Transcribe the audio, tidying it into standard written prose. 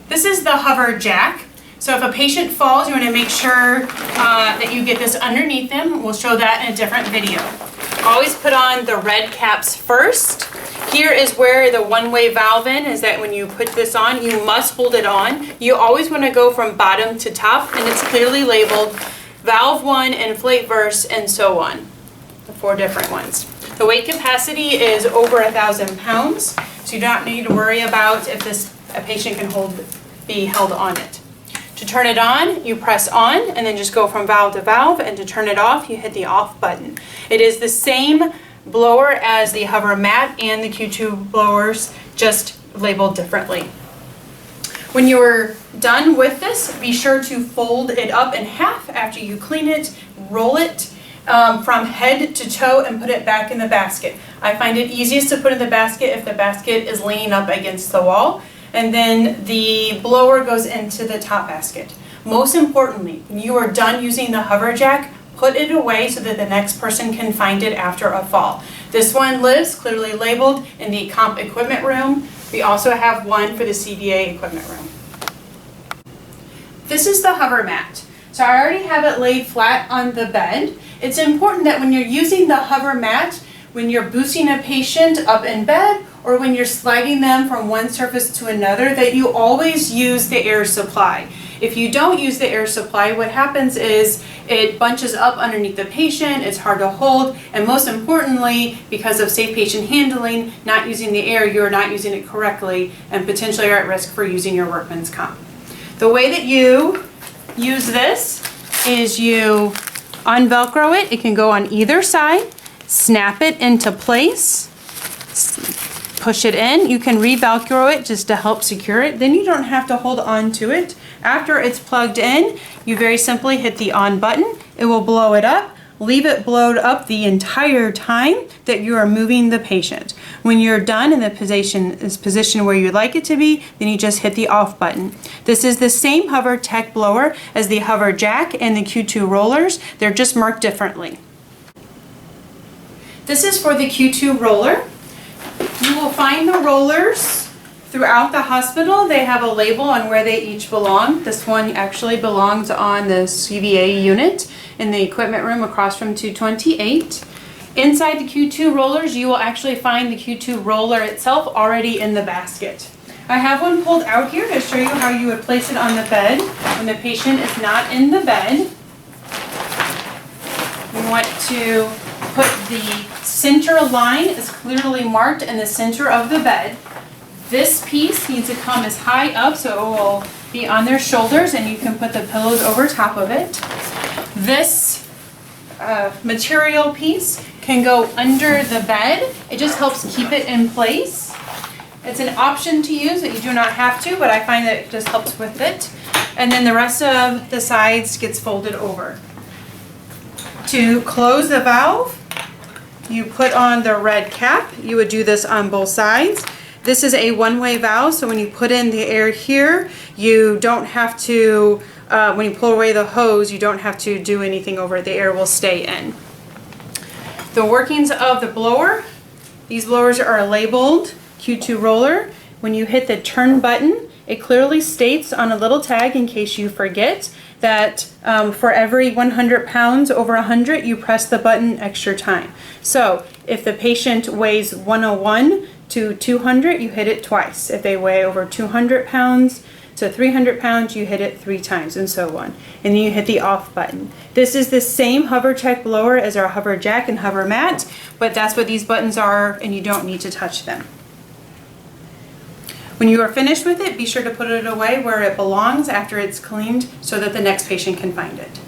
This is the hover jack. So if a patient falls, you want to make sure that you get this underneath them. We'll show that in a different video. Always put on the red caps first. Here is where the one-way valve in is that when you put this on, you must hold it on. You always want to go from bottom to top, and it's clearly labeled valve 1, inflate verse, and so on. The 4 different ones. The weight capacity is over 1,000 pounds, so you don't need to worry about if a patient can be held on it. To turn it on, you press on and then just go from valve to valve, and to turn it off, you hit the off button. It is the same blower as the Hover Mat and the Q2 blowers, just labeled differently. When you're done with this, be sure to fold it up in half after you clean it, roll it from head to toe, and put it back in the basket. I find it easiest to put in the basket if the basket is leaning up against the wall, and then the blower goes into the top basket. Most importantly, when you are done using the hover jack, put it away so that the next person can find it after a fall. This one lives clearly labeled in the comp equipment room. We also have one for the CVA equipment room. This is the hover mat. So I already have it laid flat on the bed. It's important that when you're using the hover mat, when you're boosting a patient up in bed, or when you're sliding them from one surface to another, that you always use the air supply. If you don't use the air supply, what happens is it bunches up underneath the patient, it's hard to hold, and most importantly, because of safe patient handling, not using the air, you're not using it correctly and potentially are at risk for using your workman's comp. The way that you use this is you unvelcro it. It can go on either side, snap it into place, push it in. You can re-velcro it just to help secure it. Then you don't have to hold on to it. After it's plugged in, you very simply hit the on button. It will blow it up. Leave it blowed up the entire time that you are moving the patient. When you're done in the position where you'd like it to be, then you just hit the off button. This is the same HoverTech blower as the Hover Jack and the Q2 rollers. They're just marked differently. This is for the Q2 roller. You will find the rollers throughout the hospital. They have a label on where they each belong. This one actually belongs on the CVA unit in the equipment room across from 228. Inside the Q2 rollers, you will actually find the Q2 roller itself already in the basket. I have one pulled out here to show you how you would place it on the bed when the patient is not in the bed. You want to put the center line is clearly marked in the center of the bed. This piece needs to come as high up so it will be on their shoulders, and you can put the pillows over top of it. This material piece can go under the bed. It just helps keep it in place. It's an option to use, that you do not have to, but I find that it just helps with it. And then the rest of the sides gets folded over. To close the valve, you put on the red cap. You would do this on both sides. This is a one-way valve, so when you put in the air here, you don't have to, when you pull away the hose, you don't have to do anything over it. The air will stay in. The workings of the blower, these blowers are labeled Q2 roller. When you hit the turn button, it clearly states on a little tag, in case you forget, that for every 100 pounds over 100, you press the button extra time. So if the patient weighs 101 to 200, you hit it twice. If they weigh over 200 pounds to 300 pounds, you hit it 3 times, and so on. And then you hit the off button. This is the same HoverTech blower as our Hover Jack and Hover Mat, but that's what these buttons are, and you don't need to touch them. When you are finished with it, be sure to put it away where it belongs after it's cleaned so that the next patient can find it.